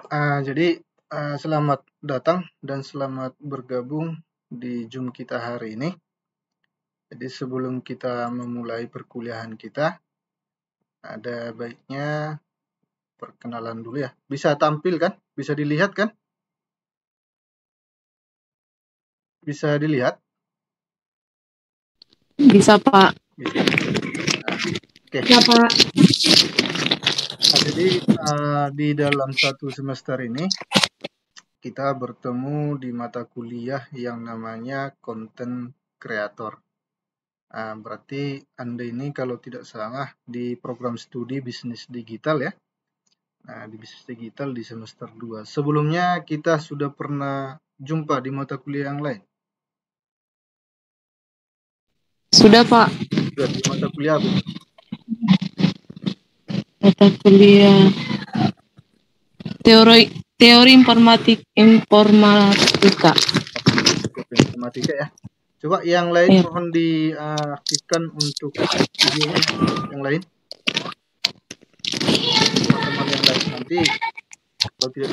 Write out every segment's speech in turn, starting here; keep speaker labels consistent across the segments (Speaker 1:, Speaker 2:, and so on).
Speaker 1: Jadi selamat datang dan selamat bergabung di Zoom kita hari ini. Jadi sebelum kita memulai perkuliahan kita, ada baiknya perkenalan dulu ya. Bisa tampil kan? Bisa dilihat kan? Bisa dilihat?
Speaker 2: Bisa, Pak.
Speaker 1: Bisa. Oke.
Speaker 2: Ya, Pak.
Speaker 1: Jadi di dalam satu semester ini kita bertemu di mata kuliah yang namanya Content Creator. Berarti Anda ini kalau tidak salah di program studi bisnis digital ya. Nah, di bisnis digital di semester 2. Sebelumnya kita sudah pernah jumpa di mata kuliah yang lain.
Speaker 2: Sudah, Pak.
Speaker 1: Sudah di mata kuliah apa?
Speaker 2: Mata kuliah teori informatika.
Speaker 1: Informatika ya. Coba yang lain
Speaker 2: Ya.
Speaker 1: mohon diaktifkan untuk videonya. Yang lain. Teman-teman yang lain nanti kalau tidak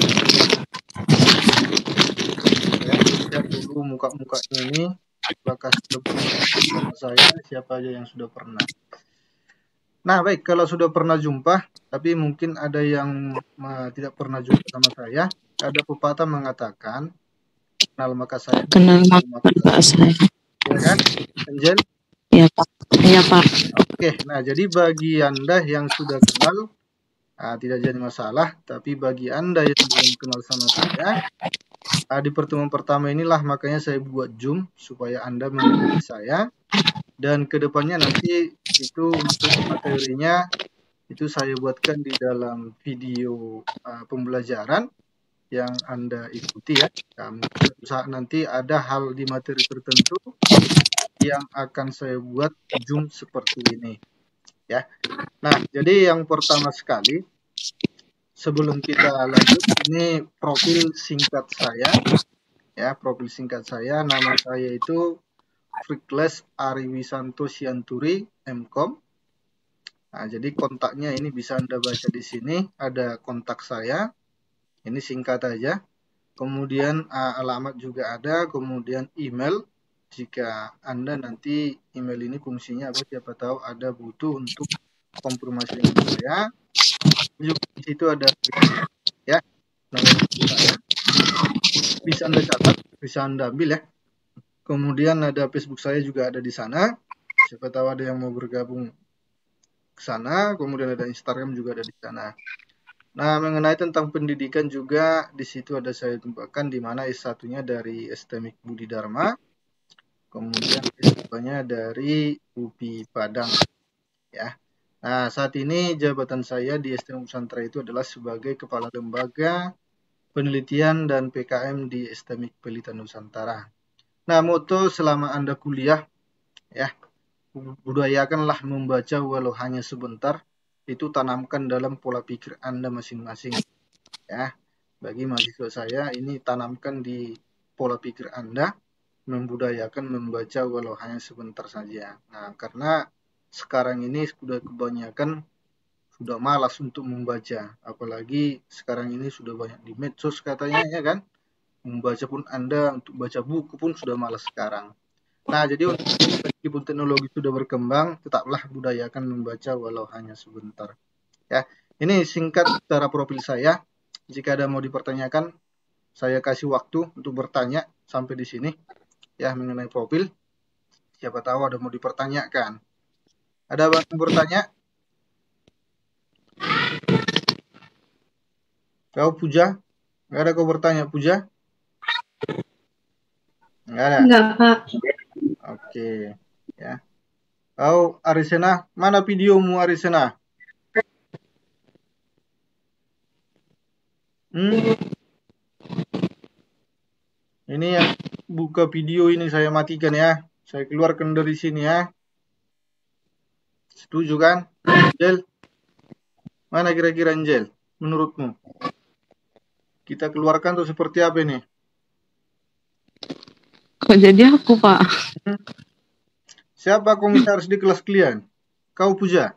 Speaker 1: ya, lihat dulu muka-mukanya ini apakah sudah pernah sama saya, siapa aja yang sudah pernah. Nah, baik, kalau sudah pernah jumpa, tapi mungkin ada yang tidak pernah jumpa sama saya, ada pepatah mengatakan, kenal maka saya.
Speaker 2: Kenal maka saya.
Speaker 1: Ya kan, Angel?
Speaker 2: Ya, Pak. Ya, Pak.
Speaker 1: Oke, nah jadi bagi Anda yang sudah kenal, tidak jadi masalah, tapi bagi Anda yang belum kenal sama saya, di pertemuan pertama inilah makanya saya buat Zoom, supaya Anda mengenali saya, dan kedepannya nanti itu untuk materinya, itu saya buatkan di dalam video pembelajaran yang Anda ikuti ya. Saat nanti ada hal di materi tertentu yang akan saya buat Zoom seperti ini ya. Nah, jadi yang pertama sekali sebelum kita lanjut, ini profil singkat saya ya, profil singkat saya, nama saya itu Frikles Ariwisanto Sianturi Mkom. Nah, jadi kontaknya ini bisa Anda baca di sini, ada kontak saya. Ini singkat aja. Kemudian alamat juga ada, kemudian email. Jika Anda nanti email ini fungsinya apa, siapa tahu ada butuh untuk konfirmasi dengan saya. Juga di situ ada ya, nomor saya. Bisa Anda catat, bisa Anda ambil ya. Kemudian ada Facebook saya juga ada di sana. Siapa tahu ada yang mau bergabung ke sana. Kemudian ada Instagram juga ada di sana. Nah, mengenai tentang pendidikan juga di situ ada saya tumpahkan, di mana S1-nya dari STMIK Budi Dharma, kemudian S2-nya dari UPI Padang ya. Nah, saat ini jabatan saya di STM Nusantara itu adalah sebagai Kepala Lembaga Penelitian dan PKM di STMIK Pelita Nusantara. Nah, moto selama Anda kuliah ya, budayakanlah membaca walau hanya sebentar, itu tanamkan dalam pola pikir Anda masing-masing ya. Bagi mahasiswa saya ini tanamkan di pola pikir Anda, membudayakan membaca walau hanya sebentar saja. Nah, karena sekarang ini sudah kebanyakan sudah malas untuk membaca, apalagi sekarang ini sudah banyak di medsos katanya ya kan. Membaca pun Anda untuk baca buku pun sudah malas sekarang. Nah, jadi meskipun teknologi sudah berkembang, tetaplah budayakan membaca walau hanya sebentar. Ya, ini singkat secara profil saya. Jika ada mau dipertanyakan, saya kasih waktu untuk bertanya sampai di sini ya mengenai profil. Siapa tahu ada mau dipertanyakan. Ada yang bertanya? Kau Puja? Nggak ada kau bertanya Puja? Nggak ada?
Speaker 2: Enggak, Pak.
Speaker 1: Oke. Ya. Kau Arisena, mana videomu Arisena? Ini yang buka video ini saya matikan ya. Saya keluarkan dari sini ya. Setuju kan? Angel? Mana kira-kira Angel? Menurutmu? Kita keluarkan tuh seperti apa ini?
Speaker 2: Kok jadi aku, Pak?
Speaker 1: Siapa komisaris di kelas kalian? Kau Puja?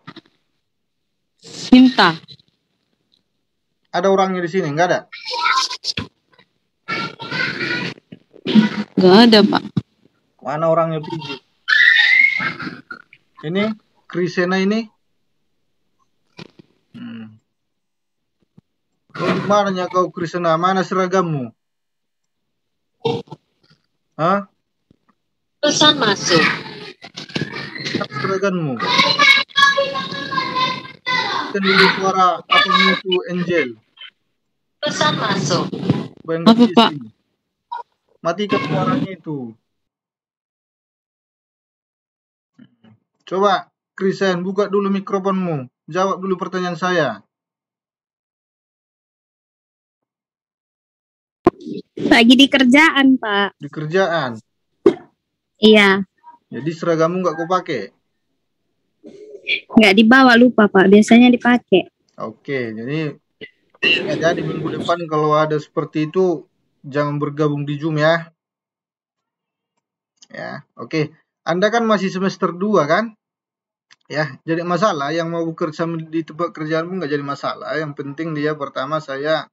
Speaker 2: Sinta.
Speaker 1: Ada orangnya di sini? Nggak ada?
Speaker 2: Nggak ada, Pak.
Speaker 1: Mana orangnya pijit? Ini Krisena ini? Kau di mananya kau Krisena? Mana seragammu? Hah?
Speaker 2: Pesan masuk.
Speaker 1: Mana seragammu? Kan dulu suara apa itu Angel?
Speaker 2: Pesan masuk.
Speaker 1: Apa, Pak? Matikan suaranya itu. Coba, Krisen, buka dulu mikrofonmu. Jawab dulu pertanyaan saya.
Speaker 3: Lagi di kerjaan, Pak.
Speaker 1: Di kerjaan?
Speaker 3: Iya.
Speaker 1: Jadi seragammu nggak kau pakai?
Speaker 3: Nggak dibawa, lupa, Pak. Biasanya dipakai.
Speaker 1: Oke, jadi minggu depan kalau ada seperti itu, jangan bergabung di Zoom ya. Ya, oke. Anda kan masih semester 2 kan? Ya, jadi masalah yang mau bekerja di tempat kerjaanmu nggak jadi masalah. Yang penting dia pertama saya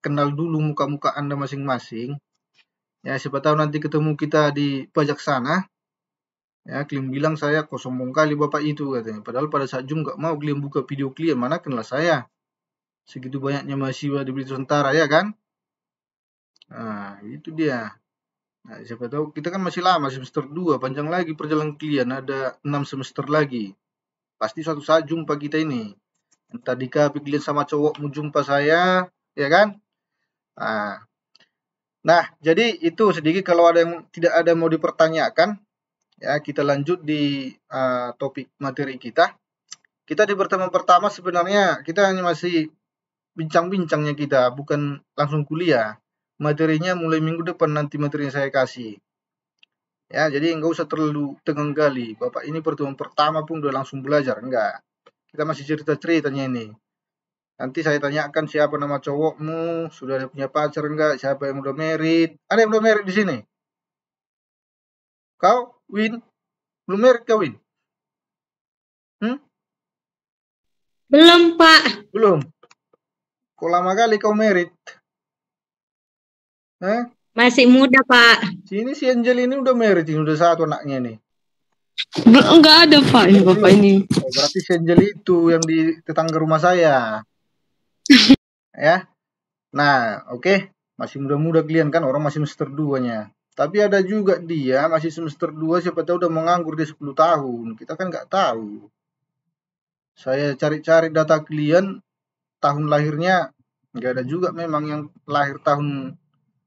Speaker 1: kenal dulu muka-muka Anda masing-masing. Ya, siapa tahu nanti ketemu kita di pajak sana. Ya, klien bilang saya kok sombong kali bapak itu katanya. Padahal pada saat Zoom nggak mau klien buka video klien, mana kenal saya. Segitu banyaknya mahasiswa di Blitar Utara ya kan? Nah, itu dia. Nah, siapa tahu kita kan masih lama semester 2, panjang lagi perjalanan klien, ada 6 semester lagi. Pasti suatu saat jumpa kita ini. Entah di kafe klien sama cowokmu jumpa saya, ya kan? Nah, jadi itu sedikit kalau ada yang tidak ada mau dipertanyakan, ya kita lanjut di topik materi kita. Kita di pertemuan pertama sebenarnya kita hanya masih bincang-bincangnya kita, bukan langsung kuliah. Materinya mulai minggu depan nanti materinya saya kasih. Ya, jadi nggak usah terlalu tegang gali. Bapak ini pertemuan pertama pun udah langsung belajar, enggak. Kita masih cerita-ceritanya ini. Nanti saya tanyakan siapa nama cowokmu, sudah ada punya pacar enggak, siapa yang udah married. Ada yang udah married di sini? Kau, Win? Belum married kau, Win?
Speaker 3: Belum, Pak.
Speaker 1: Belum. Kok lama kali kau married? Hah?
Speaker 3: Masih muda, Pak.
Speaker 1: Sini si Angel ini udah married, ini udah satu anaknya nih.
Speaker 2: Enggak ada, Pak. Ini bapak ini.
Speaker 1: Oh, berarti si Angel itu yang di tetangga rumah saya. Ya. Nah, oke. Masih muda-muda kalian kan, orang masih semester 2-nya. Tapi ada juga dia masih semester 2, siapa tahu udah menganggur dia 10 tahun. Kita kan nggak tahu. Saya cari-cari data klien, tahun lahirnya nggak ada juga memang yang lahir tahun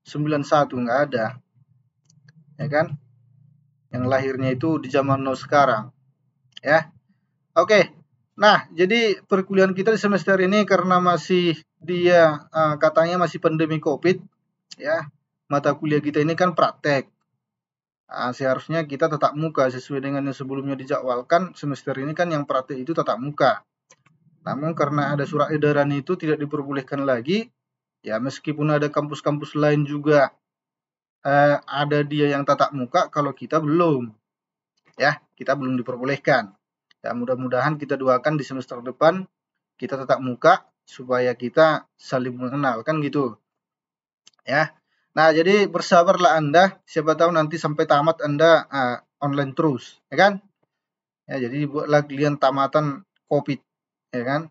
Speaker 1: 91, nggak ada. Ya kan? Yang lahirnya itu di zaman now sekarang. Ya. Oke. Nah, jadi perkuliahan kita di semester ini karena masih dia katanya masih pandemi Covid, ya. Mata kuliah kita ini kan praktek. Seharusnya kita tatap muka sesuai dengan yang sebelumnya dijadwalkan. Semester ini kan yang praktek itu tatap muka. Namun karena ada surat edaran itu tidak diperbolehkan lagi, ya meskipun ada kampus-kampus lain juga ada dia yang tatap muka, kalau kita belum. Ya, kita belum diperbolehkan. Ya, mudah-mudahan kita doakan di semester depan kita tatap muka supaya kita saling mengenal kan gitu. Ya. Nah, jadi bersabarlah Anda, siapa tahu nanti sampai tamat Anda online terus, ya kan? Ya, jadi buatlah kalian tamatan Covid, ya kan?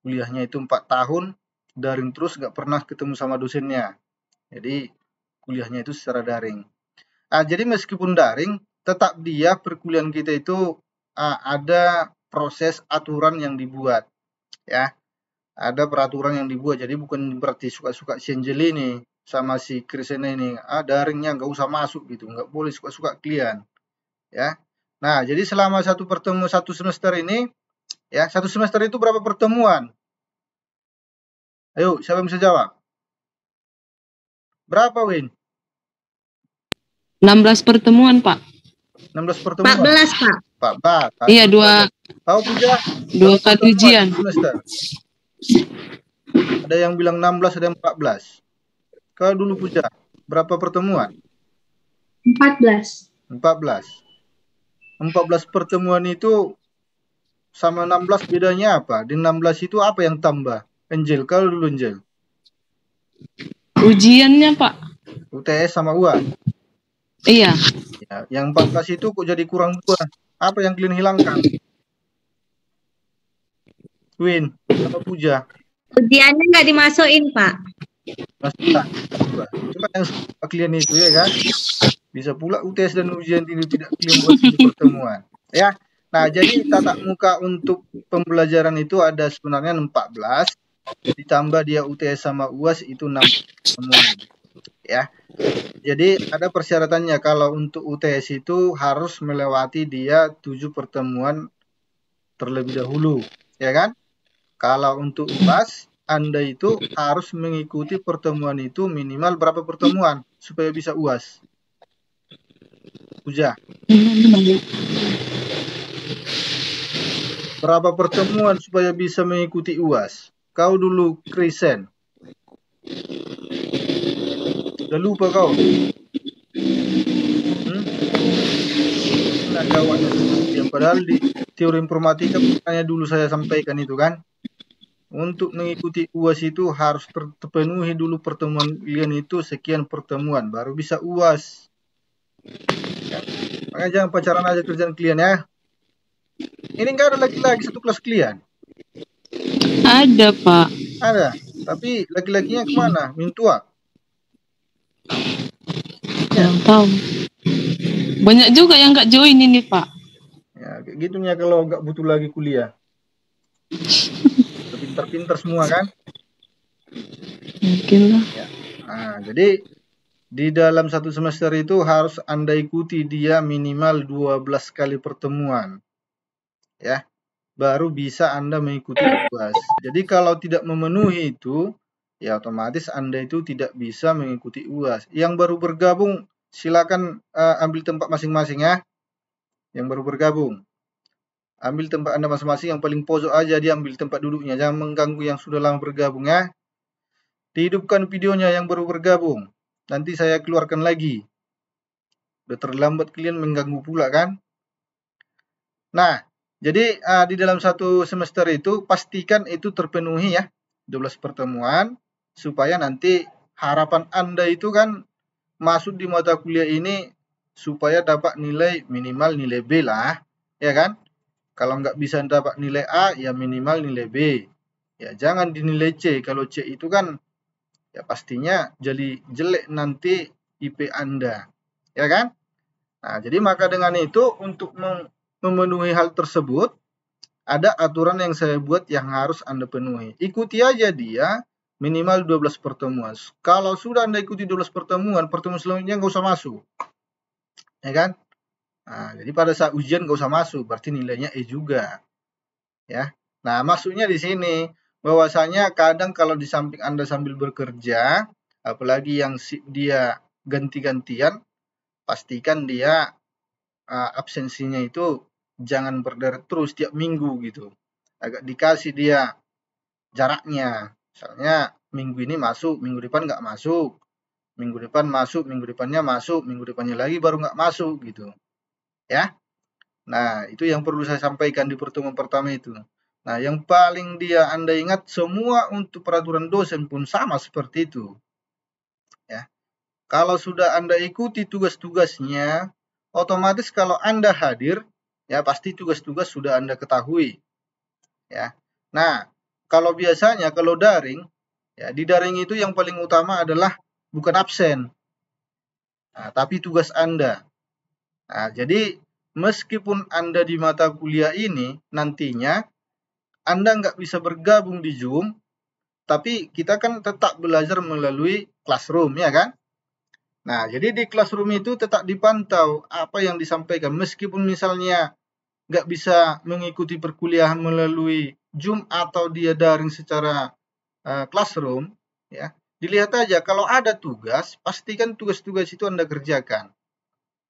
Speaker 1: Kuliahnya itu 4 tahun, daring terus, nggak pernah ketemu sama dosennya. Jadi, kuliahnya itu secara daring. Jadi meskipun daring, tetap dia perkuliahan kita itu ada proses aturan yang dibuat, ya. Ada peraturan yang dibuat, jadi bukan berarti suka-suka si Angel ini sama si Krisen ini, daringnya nggak usah masuk gitu, nggak boleh suka-suka klien, ya. Nah, jadi selama satu semester ini, ya satu semester itu berapa pertemuan? Ayo, siapa yang bisa jawab? Berapa, Win?
Speaker 2: 16 pertemuan, Pak.
Speaker 1: 16 pertemuan?
Speaker 3: 14, Pak.
Speaker 1: 14.
Speaker 2: Iya, 2
Speaker 1: Puja?
Speaker 2: 2 kali ujian.
Speaker 1: Semester. Ada yang bilang 16, ada yang 14. Kalau dulu Puja, berapa pertemuan?
Speaker 3: 14.
Speaker 1: 14 pertemuan itu sama 16 bedanya apa? Di 16 itu apa yang tambah? Angel, kau dulu Angel.
Speaker 2: Ujiannya, Pak.
Speaker 1: UTS sama UAS.
Speaker 2: Iya.
Speaker 1: Ya, yang 14 itu kok jadi kurang 2. Apa yang kalian hilangkan? Win sama Puja.
Speaker 3: Ujiannya nggak dimasukin, Pak.
Speaker 1: Masukkan. Itu kan yang suka kalian itu ya kan. Bisa pula UTS dan ujian ini tidak kalian buat di pertemuan. Ya. Nah, jadi tatap muka untuk pembelajaran itu ada sebenarnya 14. Ditambah dia UTS sama UAS itu 6 pertemuan. Ya. Jadi ada persyaratannya, kalau untuk UTS itu harus melewati dia 7 pertemuan terlebih dahulu, ya kan? Kalau untuk UAS, Anda itu harus mengikuti pertemuan itu minimal berapa pertemuan supaya bisa UAS? Puja, berapa pertemuan supaya bisa mengikuti UAS? Kau dulu, Krisen. Udah lupa kau? Nah, jawabnya yang padahal di teori informatika makanya dulu saya sampaikan itu kan. Untuk mengikuti UAS itu harus terpenuhi dulu pertemuan kalian itu sekian pertemuan baru bisa UAS. Ya. Makanya jangan pacaran aja kerjaan kalian ya. Ini enggak ada laki-laki satu kelas kalian.
Speaker 2: Ada, Pak.
Speaker 1: Ada. Tapi laki-lakinya kemana? Mintua.
Speaker 2: Kurang tahu. Banyak juga yang nggak join ini, Pak.
Speaker 1: Ya, kayak gitunya kalau nggak butuh lagi kuliah. Pintar-pintar semua kan?
Speaker 2: Mungkin lah.
Speaker 1: Ya. Nah, jadi di dalam satu semester itu harus Anda ikuti dia minimal 12 kali pertemuan. Ya. Baru bisa Anda mengikuti UAS. Jadi kalau tidak memenuhi itu, ya otomatis Anda itu tidak bisa mengikuti UAS. Yang baru bergabung, silakan ambil tempat masing-masing ya. Yang baru bergabung. Ambil tempat Anda masing-masing, yang paling pojok aja dia ambil tempat duduknya. Jangan mengganggu yang sudah lama bergabung ya. Dihidupkan videonya yang baru bergabung. Nanti saya keluarkan lagi. Udah terlambat kalian mengganggu pula kan. Nah, jadi di dalam satu semester itu pastikan itu terpenuhi ya. 12 pertemuan. Supaya nanti harapan Anda itu kan masuk di mata kuliah ini supaya dapat nilai minimal nilai B lah. Ya kan? Kalau nggak bisa dapat nilai A, ya minimal nilai B. Ya jangan dinilai C. Kalau C itu kan ya pastinya jadi jelek nanti IP Anda. Ya kan? Nah, jadi maka dengan itu untuk memenuhi hal tersebut, ada aturan yang saya buat yang harus Anda penuhi. Ikuti aja dia minimal 12 pertemuan. Kalau sudah Anda ikuti 12 pertemuan, pertemuan selanjutnya nggak usah masuk. Ya kan? Nah, jadi pada saat ujian nggak usah masuk, berarti nilainya E juga. Ya. Nah, maksudnya di sini bahwasanya kadang kalau di samping Anda sambil bekerja, apalagi yang dia ganti-gantian, pastikan dia absensinya itu jangan berderet terus tiap minggu gitu. Agak dikasih dia jaraknya. Misalnya minggu ini masuk, minggu depan nggak masuk. Minggu depan masuk, minggu depannya masuk, minggu depannya lagi baru nggak masuk gitu. Ya. Nah, itu yang perlu saya sampaikan di pertemuan pertama itu. Nah, yang paling Anda ingat semua untuk peraturan dosen pun sama seperti itu. Ya. Kalau sudah Anda ikuti tugas-tugasnya, otomatis kalau Anda hadir, ya pasti tugas-tugas sudah Anda ketahui. Ya. Nah, kalau biasanya kalau daring, ya di daring itu yang paling utama adalah bukan absen, tapi tugas Anda. Nah, jadi meskipun Anda di mata kuliah ini nantinya Anda nggak bisa bergabung di Zoom, tapi kita kan tetap belajar melalui classroom, ya kan? Nah, jadi di classroom itu tetap dipantau apa yang disampaikan. Meskipun misalnya nggak bisa mengikuti perkuliahan melalui Zoom atau dia daring secara classroom, ya, dilihat aja kalau ada tugas, pastikan tugas-tugas itu Anda kerjakan.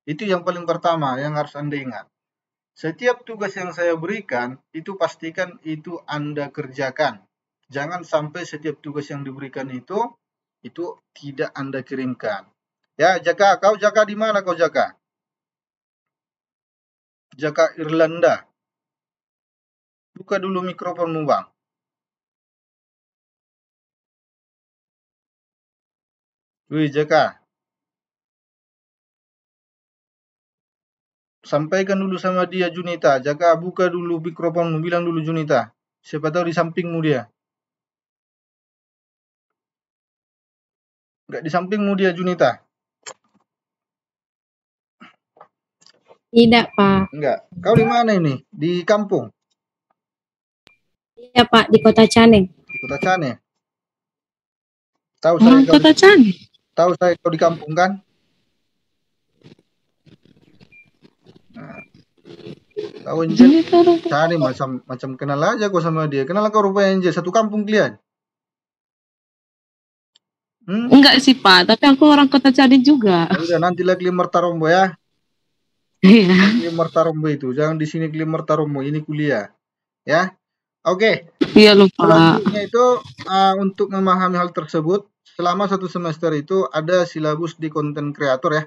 Speaker 1: Itu yang paling pertama yang harus Anda ingat. Setiap tugas yang saya berikan, itu pastikan itu Anda kerjakan. Jangan sampai setiap tugas yang diberikan itu tidak Anda kirimkan. Ya, Jaka, kau Jaka di mana kau Jaka? Jaka Irlanda. Buka dulu mikrofonmu, Bang. Wih, Jaka. Sampaikan dulu sama dia, Junita. Jaka, buka dulu mikrofonmu, bilang dulu Junita. Siapa tahu di sampingmu dia. Nggak di sampingmu dia, Junita.
Speaker 3: Tidak, Pak.
Speaker 1: Enggak. Kau di mana ini? Di kampung?
Speaker 3: Iya, Pak, di Kota Caneng.
Speaker 1: Di Kota Cane. Tahu saya
Speaker 2: Orang
Speaker 1: kau
Speaker 2: Kota Canggih.
Speaker 1: tahu saya kau di kampung kan? Nah, kau Angel
Speaker 2: Junita orang Kota.
Speaker 1: Cane macam kenal aja kau sama dia. Kenal kau rupanya Angel, satu kampung kalian.
Speaker 2: Enggak sih Pak, tapi aku orang Kota Canggih juga.
Speaker 1: Ya udah, nanti lagi Mertarombo ya.
Speaker 2: Iya.
Speaker 1: Mertarombo itu, jangan di sini Mertarombo, ini kuliah. Ya. Oke.
Speaker 2: Iya lupa.
Speaker 1: Selanjutnya itu untuk memahami hal tersebut, selama 1 semester itu ada silabus di konten kreator ya.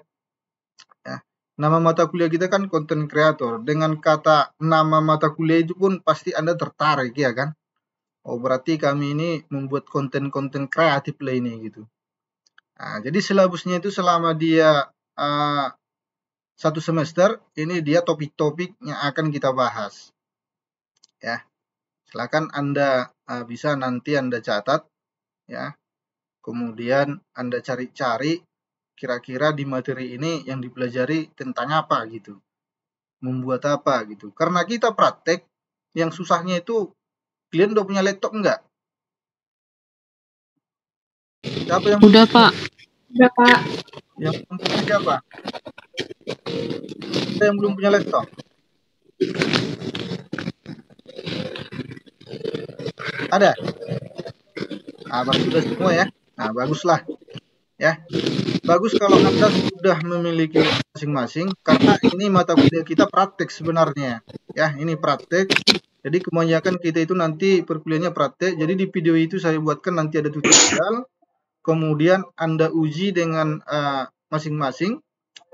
Speaker 1: Nama mata kuliah kita kan konten kreator. Dengan kata nama mata kuliah itu pun pasti Anda tertarik ya kan. Oh berarti kami ini membuat konten-konten kreatif lah ini gitu. Nah, jadi silabusnya itu selama dia 1 semester, ini dia topik-topik yang akan kita bahas. Ya. Silakan Anda bisa nanti Anda catat ya. Kemudian Anda cari-cari kira-kira di materi ini yang dipelajari tentang apa gitu. Membuat apa gitu. Karena kita praktek, yang susahnya itu kalian udah punya laptop enggak? Siapa yang
Speaker 2: Udah Pak.
Speaker 3: Udah, Pak.
Speaker 1: Yang belum punya siapa? Ada yang belum punya laptop? Ada? Sudah semua ya. Nah, baguslah. Ya. Bagus kalau Anda sudah memiliki masing-masing, karena ini mata kuliah kita praktek sebenarnya. Ya, ini praktek. Jadi kebanyakan kita itu nanti perkuliahannya praktek. Jadi di video itu saya buatkan nanti ada tutorial. Kemudian Anda uji dengan masing-masing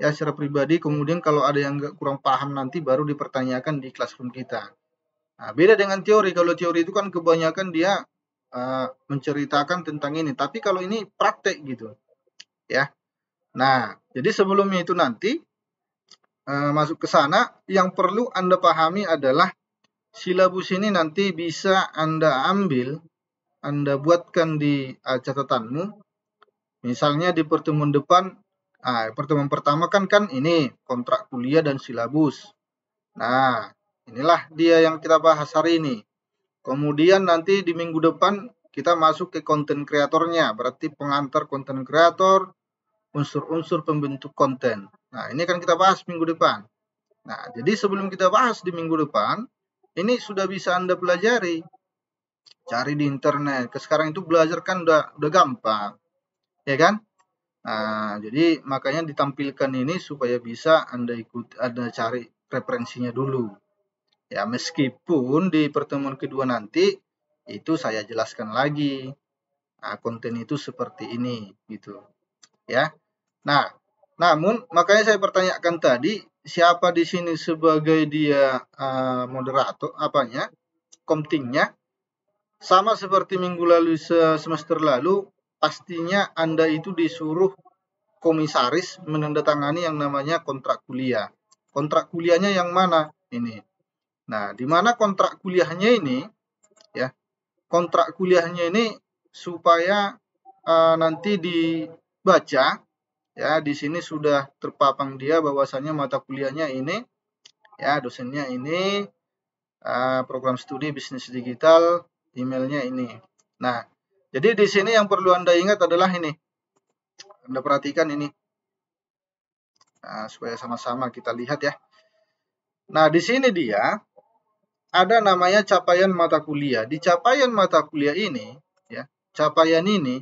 Speaker 1: ya secara pribadi. Kemudian kalau ada yang kurang paham nanti baru dipertanyakan di classroom kita. Nah, beda dengan teori. Kalau teori itu kan kebanyakan dia menceritakan tentang ini. Tapi kalau ini praktek gitu. Ya. Nah, jadi sebelumnya itu nanti masuk ke sana, yang perlu Anda pahami adalah silabus ini nanti bisa Anda ambil, Anda buatkan di catatanmu. Misalnya di pertemuan depan, pertemuan pertama kan ini kontrak kuliah dan silabus. Nah, inilah dia yang kita bahas hari ini. Kemudian nanti di minggu depan kita masuk ke konten kreatornya, berarti pengantar konten kreator, unsur-unsur pembentuk konten. Nah, ini akan kita bahas minggu depan. Nah, jadi sebelum kita bahas di minggu depan, ini sudah bisa Anda pelajari. Cari di internet. Sekarang itu belajar kan udah gampang. Ya kan? Nah, jadi makanya ditampilkan ini supaya bisa Anda cari referensinya dulu. Ya, meskipun di pertemuan kedua nanti itu saya jelaskan lagi. Nah, konten itu seperti ini gitu. Ya. Nah, namun makanya saya pertanyakan tadi, siapa di sini sebagai dia moderator komtingnya, sama seperti minggu lalu semester lalu, pastinya Anda itu disuruh komisaris menandatangani yang namanya kontrak kuliah. Kontrak kuliahnya yang mana? Ini. Nah, di mana kontrak kuliahnya ini, ya, kontrak kuliahnya ini supaya nanti dibaca. Ya, di sini sudah terpapang dia bahwasannya mata kuliahnya ini, ya, dosennya ini, program studi bisnis digital, emailnya ini. Nah, jadi di sini yang perlu Anda ingat adalah ini. Anda perhatikan ini. Nah, supaya sama-sama kita lihat ya. Nah, di sini dia ada namanya capaian mata kuliah. Di capaian mata kuliah ini, ya, capaian ini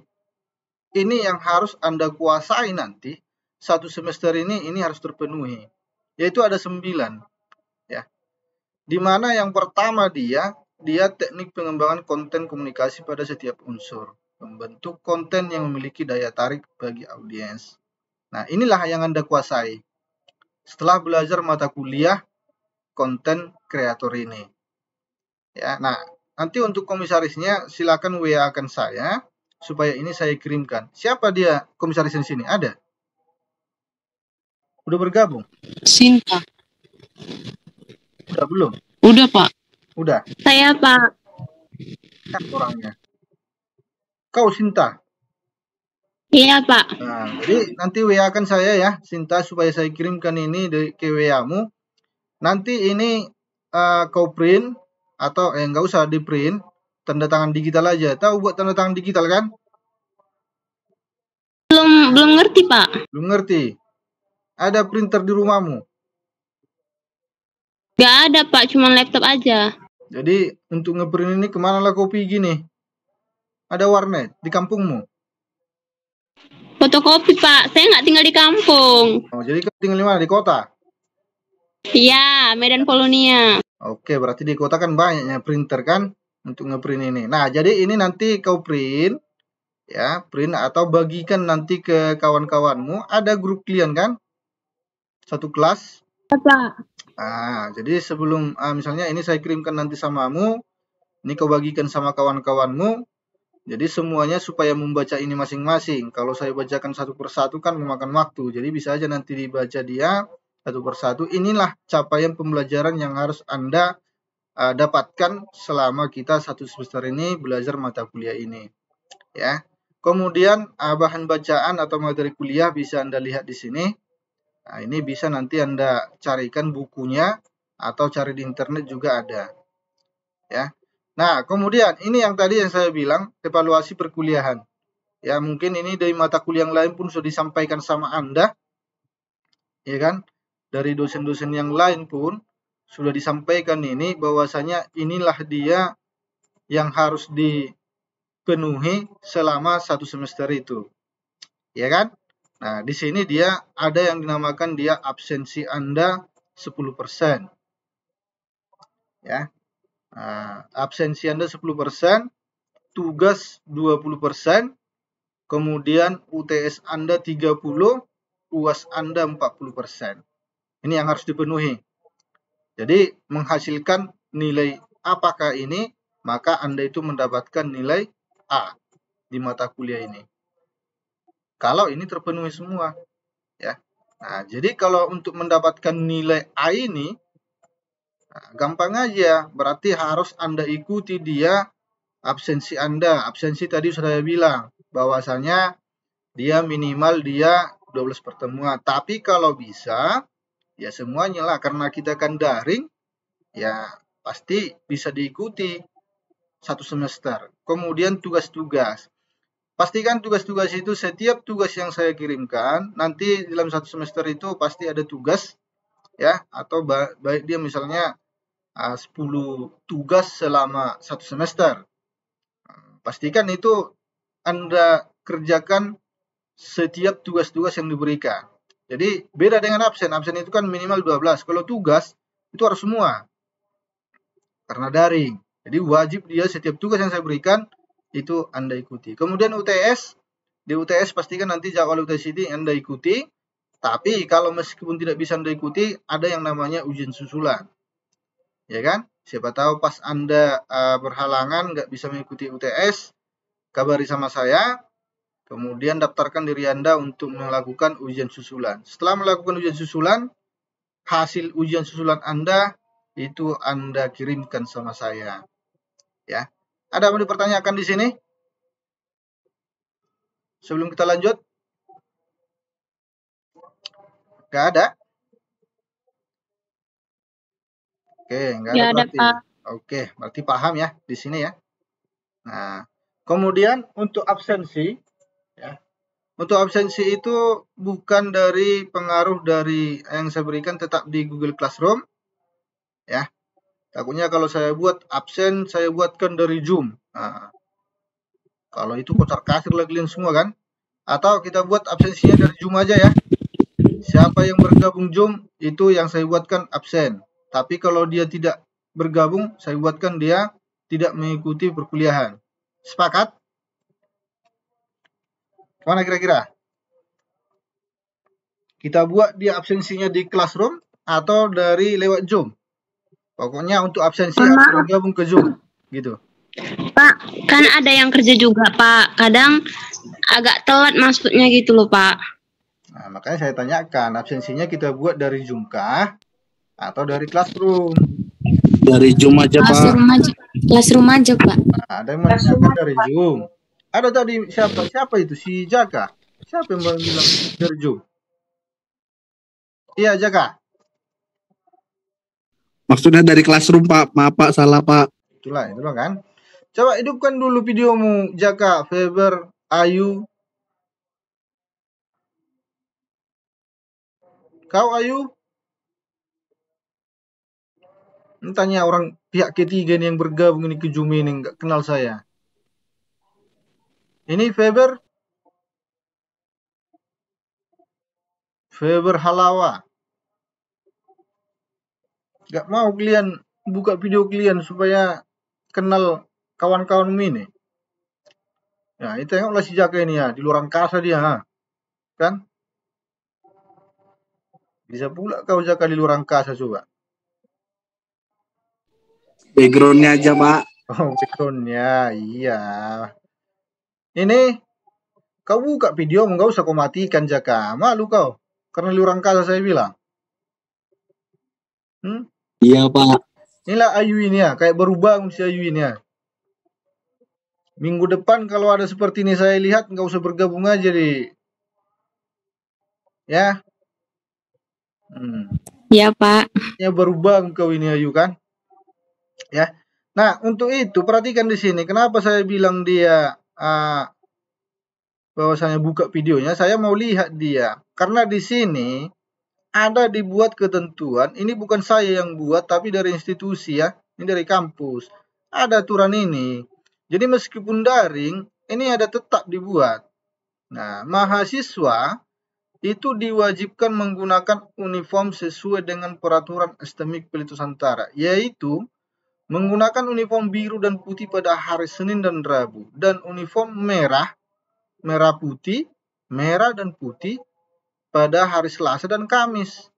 Speaker 1: yang harus Anda kuasai nanti 1 semester ini harus terpenuhi, yaitu ada 9 ya. Dimana yang pertama dia teknik pengembangan konten komunikasi pada setiap unsur, membentuk konten yang memiliki daya tarik bagi audiens. Nah, inilah yang Anda kuasai setelah belajar mata kuliah konten kreator ini. Ya, nah nanti untuk komisarisnya silakan WA-kan saya supaya ini saya kirimkan. Siapa dia komisaris di sini? Ada? Udah bergabung?
Speaker 2: Sinta.
Speaker 1: Udah belum?
Speaker 2: Udah, Pak.
Speaker 1: Udah.
Speaker 3: Saya, Pak.
Speaker 1: Kan orangnya. Kau Sinta.
Speaker 3: Iya, Pak.
Speaker 1: Nah, jadi nanti WA-kan saya ya, Sinta, supaya saya kirimkan ini ke WA-mu. Nanti ini kau print atau nggak usah di print, tanda tangan digital aja. Tahu buat tanda tangan digital kan?
Speaker 3: Belum ngerti, Pak.
Speaker 1: Belum ngerti. Ada printer di rumahmu?
Speaker 3: Gak ada, Pak. Cuma laptop aja.
Speaker 1: Jadi untuk ngeprint ini kemana lah kau pergi nih? Ada warnet di kampungmu?
Speaker 3: Fotokopi, Pak. Saya nggak tinggal di kampung.
Speaker 1: Oh, jadi kau tinggal di mana? Di kota?
Speaker 3: Iya, Medan Polonia.
Speaker 1: Oke, berarti di kota kan banyaknya printer kan untuk ngeprint ini. Nah, jadi ini nanti kau print, ya, print atau bagikan nanti ke kawan-kawanmu. Ada grup kalian kan? Satu kelas.
Speaker 3: Iya, Pak.
Speaker 1: Nah, jadi sebelum misalnya ini saya kirimkan nanti samamu, ini kau bagikan sama kawan-kawanmu. Jadi semuanya supaya membaca ini masing-masing. Kalau saya bacakan satu persatu kan memakan waktu. Jadi bisa aja nanti dibaca dia satu persatu. Inilah capaian pembelajaran yang harus Anda dapatkan selama kita satu semester ini belajar mata kuliah ini. Ya. Kemudian bahan bacaan atau materi kuliah bisa Anda lihat di sini. Nah, ini bisa nanti Anda carikan bukunya atau cari di internet juga ada. Ya. Nah, kemudian ini yang tadi yang saya bilang, evaluasi perkuliahan. Ya, mungkin ini dari mata kuliah yang lain pun sudah disampaikan sama Anda. Ya kan? Dari dosen-dosen yang lain pun sudah disampaikan ini bahwasanya inilah dia yang harus dipenuhi selama satu semester itu. Ya kan? Nah, di sini dia ada yang dinamakan dia absensi Anda 10%. Ya. Nah, absensi Anda 10%, tugas 20%, kemudian UTS Anda 30%, UAS Anda 40%. Ini yang harus dipenuhi. Jadi menghasilkan nilai apakah ini, maka Anda itu mendapatkan nilai A di mata kuliah ini. Kalau ini terpenuhi semua, ya. Nah, jadi kalau untuk mendapatkan nilai A ini, gampang aja. Berarti harus Anda ikuti dia absensi Anda. Absensi tadi sudah saya bilang bahwasanya dia minimal dia 12 pertemuan. Tapi kalau bisa ya semuanya lah, karena kita kan daring ya pasti bisa diikuti satu semester. Kemudian tugas-tugas. Pastikan tugas-tugas itu setiap tugas yang saya kirimkan nanti dalam satu semester itu pasti ada tugas ya, atau baik dia misalnya 10 tugas selama satu semester. Pastikan itu Anda kerjakan setiap tugas-tugas yang diberikan. Jadi beda dengan absen. Absen itu kan minimal 12. Kalau tugas itu harus semua. Karena daring. Jadi wajib dia setiap tugas yang saya berikan itu Anda ikuti. Kemudian UTS. Di UTS pastikan nanti jadwal UTS ini Anda ikuti. Tapi kalau meskipun tidak bisa Anda ikuti, ada yang namanya ujian susulan. Ya kan? Siapa tahu pas Anda berhalangan nggak bisa mengikuti UTS, kabari sama saya. Kemudian daftarkan diri Anda untuk melakukan ujian susulan. Setelah melakukan ujian susulan, hasil ujian susulan Anda itu Anda kirimkan sama saya. Ya. Ada yang mau dipertanyakan di sini? Sebelum kita lanjut? Gak ada? Oke, nggak ada berarti. Oke, berarti paham ya di sini ya. Nah, kemudian untuk absensi, ya. Untuk absensi itu bukan dari pengaruh dari yang saya berikan tetap di Google Classroom, ya. Takutnya kalau saya buat absen, saya buatkan dari Zoom. Nah, kalau itu kocar kacir lagi kalian semua kan. Atau kita buat absensinya dari Zoom aja ya. Siapa yang bergabung Zoom, itu yang saya buatkan absen. Tapi kalau dia tidak bergabung, saya buatkan dia tidak mengikuti perkuliahan. Sepakat? Mana kira-kira? Kita buat dia absensinya di Classroom atau dari lewat Zoom? Pokoknya untuk absensi harus bergabung ke Zoom, gitu.
Speaker 3: Pak, kan ada yang kerja juga, Pak. Kadang agak telat masuknya gitu loh, Pak.
Speaker 1: Nah, makanya saya tanyakan, absensinya kita buat dari Zoom kah atau dari Classroom?
Speaker 4: Dari Zoom aja, Pak.
Speaker 3: Classroom aja, Pak.
Speaker 1: Nah, ada yang menanyakan dari Zoom. Ada tadi siapa itu? Si Jaka. Siapa yang bilang dari Zoom? Iya, Jaka.
Speaker 4: Maksudnya dari Classroom, Pak. Maaf, Pak. Salah, Pak.
Speaker 1: Itulah kan. Coba hidupkan dulu videomu, Jaka, Faber, Ayu. Kau, Ayu? Tanya orang pihak ketiga nih yang bergabung ini ke Zoom ini, nggak kenal saya. Ini Faber Halawa. Nggak mau kalian buka video kalian supaya kenal kawan-kawan ini. Nah, itu tengoklah si Jaka ini ya, di luar angkasa dia, kan? Bisa pula kau Jaka di luar angkasa coba.
Speaker 4: Backgroundnya aja, Pak.
Speaker 1: Oh, backgroundnya, iya. Ini kau buka video, nggak usah kau matikan Jaka. Malu kau, karena di luar angkasa saya bilang.
Speaker 4: Iya, Pak.
Speaker 1: Inilah Ayu ini ya, kayak berubah si Ayu ini ya. Minggu depan kalau ada seperti ini saya lihat nggak usah bergabung aja deh. Ya.
Speaker 3: Ya, Pak.
Speaker 1: Ya berubah kau ini Ayu kan. Ya. Nah, untuk itu perhatikan di sini kenapa saya bilang dia bahwasanya buka videonya, saya mau lihat dia. Karena di sini ada dibuat ketentuan, ini bukan saya yang buat tapi dari institusi ya. Ini dari kampus. Ada aturan ini. Jadi meskipun daring, ini ada tetap dibuat. Nah, mahasiswa itu diwajibkan menggunakan uniform sesuai dengan peraturan STMIK Pelita Nusantara, yaitu menggunakan uniform biru dan putih pada hari Senin dan Rabu, dan uniform merah putih, merah dan putih pada hari Selasa dan Kamis.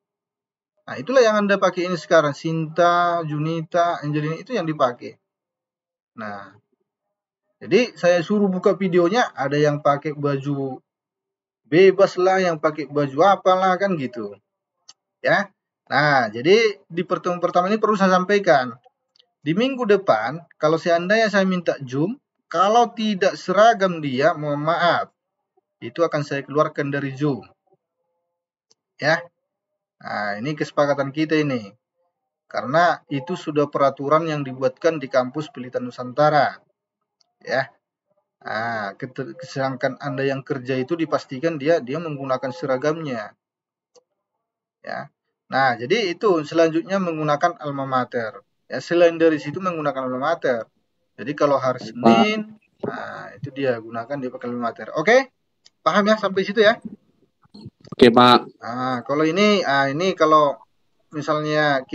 Speaker 1: Nah, itulah yang Anda pakai ini sekarang. Sinta, Junita, Angelina itu yang dipakai. Nah, jadi saya suruh buka videonya, ada yang pakai baju bebas lah, yang pakai baju apalah kan gitu. Ya. Nah, jadi di pertemuan pertama ini perlu saya sampaikan. Di minggu depan, kalau seandainya saya minta Zoom, kalau tidak seragam dia, mohon maaf, itu akan saya keluarkan dari Zoom. Ya. Nah, ini kesepakatan kita ini. Karena itu sudah peraturan yang dibuatkan di kampus Pelita Nusantara. Ya. Nah, sedangkan Anda yang kerja itu dipastikan dia menggunakan seragamnya. Ya. Nah, jadi itu selanjutnya menggunakan alma mater. Ya, selain dari situ menggunakan alma mater. Jadi kalau hari Senin, nah itu dia gunakan dia pakai alma mater. Oke? Paham ya sampai situ ya?
Speaker 4: Oke, Pak.
Speaker 1: Nah, kalau ini kalau misalnya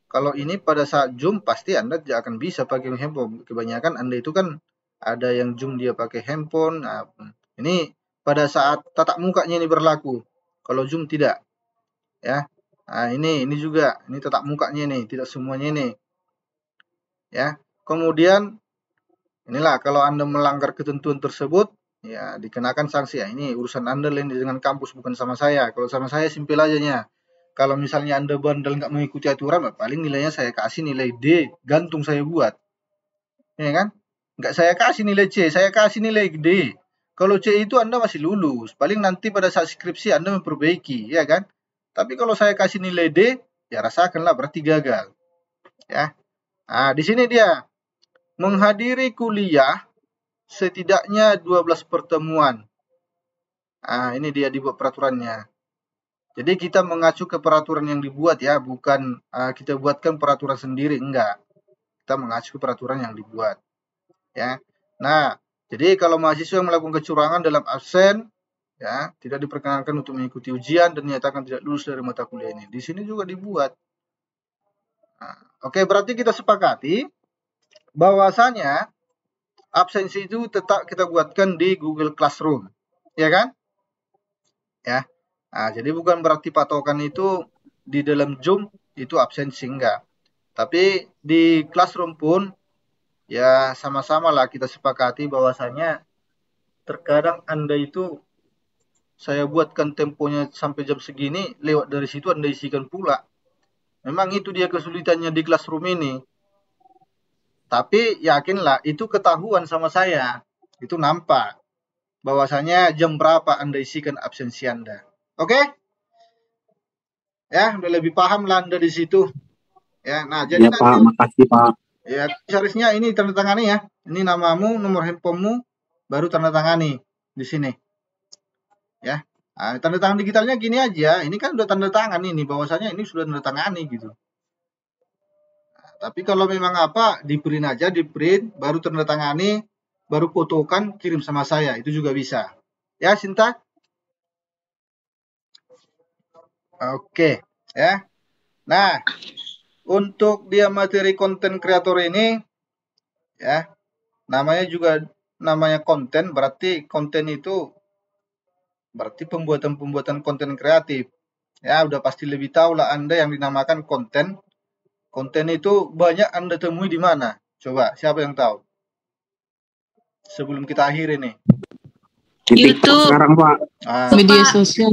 Speaker 1: kalau ini pada saat Zoom pasti Anda tidak akan bisa pakai handphone. Kebanyakan Anda itu kan ada yang Zoom dia pakai handphone. Nah, ini pada saat tatap mukanya ini berlaku. Kalau Zoom tidak. Ya. Nah, ini juga ini tatap mukanya nih, tidak semuanya ini. Ya. Kemudian inilah kalau Anda melanggar ketentuan tersebut ya dikenakan sanksi. Ya, ini urusan Anda lain dengan kampus bukan sama saya. Kalau sama saya simpel aja nya. Kalau misalnya Anda bandel nggak mengikuti aturan, paling nilainya saya kasih nilai D, gantung saya buat. Ya kan? Nggak saya kasih nilai C, saya kasih nilai D. Kalau C itu Anda masih lulus, paling nanti pada saat skripsi Anda memperbaiki, ya kan? Tapi kalau saya kasih nilai D, ya rasakanlah berarti gagal. Ya. Nah, di sini dia menghadiri kuliah setidaknya 12 pertemuan. Nah, ini dia dibuat peraturannya. Jadi kita mengacu ke peraturan yang dibuat ya, bukan kita buatkan peraturan sendiri, enggak. Kita mengacu ke peraturan yang dibuat. Ya. Nah, jadi kalau mahasiswa yang melakukan kecurangan dalam absen ya, tidak diperkenankan untuk mengikuti ujian dan dinyatakan tidak lulus dari mata kuliah ini. Di sini juga dibuat. Nah, oke, berarti kita sepakati bahwasanya absensi itu tetap kita buatkan di Google Classroom. Ya kan? Ya. Nah, jadi bukan berarti patokan itu di dalam Zoom itu absensi enggak. Tapi di Classroom pun ya sama-sama lah kita sepakati bahwasanya terkadang Anda itu saya buatkan temponya sampai jam segini, lewat dari situ Anda isikan pula. Memang itu dia kesulitannya di Classroom ini. Tapi yakinlah itu ketahuan sama saya. Itu nampak bahwasanya jam berapa Anda isikan absensi Anda. Oke? Ya, udah lebih paham lah Anda di situ. Ya, nah jadi
Speaker 4: Ya Pak, makasih Pak.
Speaker 1: ya seharusnya ini tanda tangani ya. Ini namamu, nomor handphonemu, baru tanda tangani di sini. Ya. Nah, tanda tangan digitalnya gini aja. Ini kan udah tanda tangan ini, bahwasanya ini sudah tanda tangani gitu. Nah, tapi kalau memang apa, di print aja, di print, baru tanda tangani, baru fotokan, kirim sama saya. Itu juga bisa. Ya, Sinta? Oke, ya. Nah, untuk dia materi konten kreator ini, ya, namanya konten, berarti konten itu berarti pembuatan konten kreatif. Ya, udah pasti lebih tahu lah Anda yang dinamakan konten. Konten itu banyak Anda temui di mana? Coba, siapa yang tahu? Sebelum kita akhiri nih.
Speaker 4: Di TikTok
Speaker 3: YouTube.
Speaker 4: sekarang Pak.
Speaker 1: Ah,
Speaker 2: Media sosial.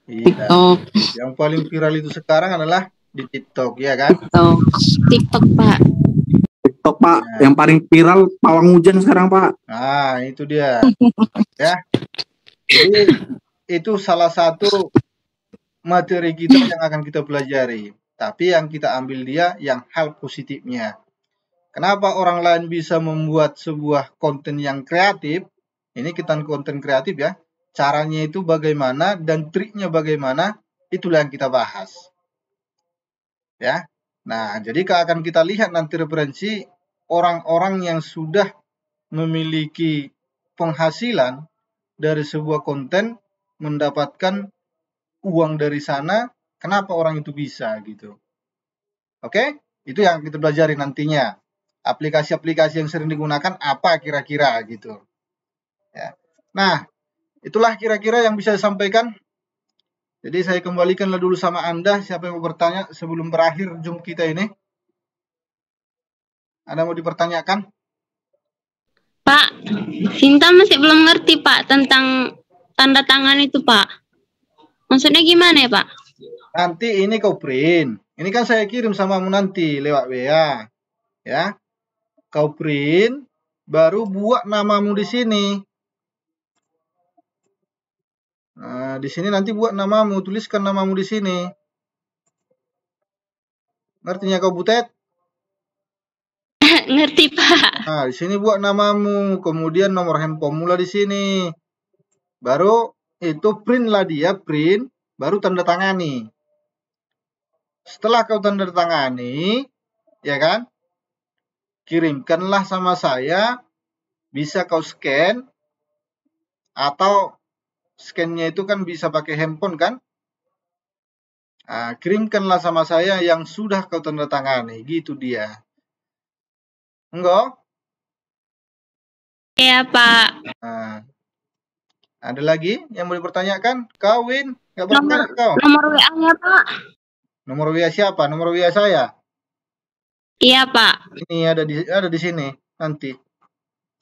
Speaker 1: iya.
Speaker 2: TikTok.
Speaker 1: Yang paling viral itu sekarang adalah di TikTok, ya kan?
Speaker 2: TikTok.
Speaker 3: TikTok, Pak.
Speaker 4: TikTok Pak, yang paling viral pawang hujan sekarang Pak.
Speaker 1: Nah, itu dia. Ya. Jadi itu salah satu materi kita yang akan kita pelajari. Tapi yang kita ambil dia yang hal positifnya. Kenapa orang lain bisa membuat sebuah konten yang kreatif? Ini kita konten kreatif ya. Caranya itu bagaimana dan triknya bagaimana, itulah yang kita bahas. Ya. Nah, jadi akan kita lihat nanti referensi orang-orang yang sudah memiliki penghasilan dari sebuah konten, mendapatkan uang dari sana, kenapa orang itu bisa gitu. Oke? Itu yang kita pelajari nantinya. Aplikasi-aplikasi yang sering digunakan apa kira-kira gitu. Ya. Nah, itulah kira-kira yang bisa saya sampaikan. Jadi saya kembalikanlah dulu sama Anda, siapa yang mau bertanya sebelum berakhir Zoom kita ini. Ada mau dipertanyakan?
Speaker 3: Pak, Sinta masih belum ngerti, Pak, tentang tanda tangan itu, Pak. Maksudnya gimana ya, Pak?
Speaker 1: Nanti ini kau print. Ini kan saya kirim samamu nanti lewat WA. Ya. Kau print, baru buat namamu di sini. Nah, di sini nanti buat namamu, tuliskan namamu di sini. Ngertinya kau Butet?
Speaker 3: Ngerti, Pak.
Speaker 1: Nah, di sini buat namamu, kemudian nomor handphone lah di sini. Baru itu print lah dia, print, baru tanda tangani. Setelah kau tanda tangani, ya kan? Kirimkanlah sama saya, bisa kau scan, atau scan-nya itu kan bisa pakai handphone kan? Nah, kirimkanlah sama saya yang sudah kau tanda tangani, gitu dia. Enggak?
Speaker 3: Iya, Pak.
Speaker 1: Nah, ada lagi yang mau dipertanyakan? Kawin? Nggak bertanya kau?
Speaker 3: Nomor WA-nya, Pak.
Speaker 1: Nomor WA siapa? Nomor WA saya.
Speaker 3: Iya, Pak.
Speaker 1: Ini ada di sini nanti.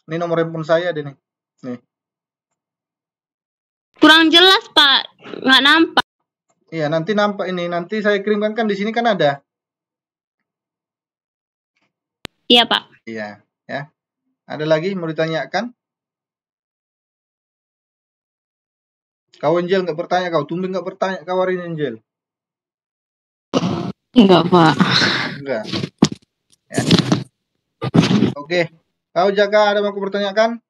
Speaker 1: Ini nomor handphone saya ada nih. Nih.
Speaker 3: Kurang jelas, Pak. Nggak nampak.
Speaker 1: Iya, nanti nampak ini. Nanti saya kirimkan kan di sini kan ada.
Speaker 3: Iya, Pak.
Speaker 1: Iya, ya. Ada lagi mau ditanyakan? Kau Angel nggak bertanya kau, tumben nggak bertanya kau hari ini Angel.
Speaker 2: Enggak, Pak.
Speaker 1: Enggak. Ya. Oke. Kau Jaga ada mau kupertanyakan?